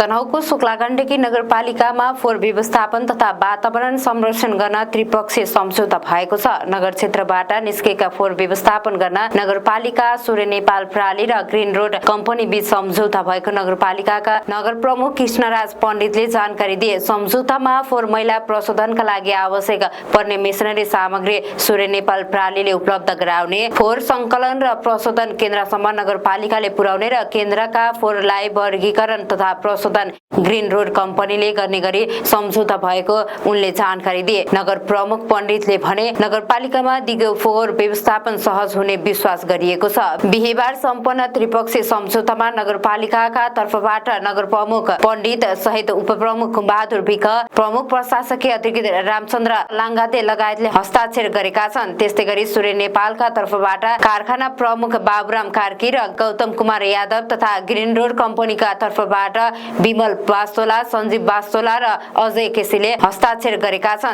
तनहुको शुक्लागण्डकी नगरपालिकामा फोहोर व्यवस्थापन तथा वातावरण संरक्षण गर्न त्रिपक्षीय सम्झौता भएको छ। नगर क्षेत्रबाट निस्केका फोहोर व्यवस्थापन गर्न नगरपालिका, सूर्य नेपाल प्रणाली र ग्रिन रोड कम्पनी बीच सम्झौता भएको नगरपालिकाका नगर प्रमुख कृष्णराज पण्डितले जानकारी दिए। सम्झौतामा फोहोर मैला प्रशोधनका लागि आवश्यक पर्ने मेसिनरी सामग्री सूर्य नेपाल प्रणालीले उपलब्ध गराउने, फोहोर संकलन र प्रशोधन केन्द्रसम्म नगरपालिकाले पुर्याउने र केन्द्रका फोहोरलाई वर्गीकरण तथा प्रशोधन ग्रिन रोड कम्पनीले गर्ने गरी सम्झौता भएको उनले जानकारी दिए। नगर प्रमुख पण्डितले भने नगरपालिकामा दिगो फोहोर व्यवस्थापन सहज हुने विश्वास गरिएको छ। बिहीबार सम्पन्न त्रिपक्षीय सम्झौतामा नगरपालिकाका तर्फबाट नगर प्रमुख पण्डित सहित उपप्रमुख बहादुर विक, प्रमुख प्रशासकीय अधिकृत रामचन्द्र लाङ्गाते लगायतले हस्ताक्षर गरेका छन्। त्यस्तै गरी सूर्य नेपालका तर्फबाट कारखाना प्रमुख बाबुराम कार्की र गौतम कुमार यादव तथा ग्रिन रोड कम्पनीका तर्फबाट विमल वास्तोला, सञ्जीव वास्तोला र अजय केसीले हस्ताक्षर गरेका छन्।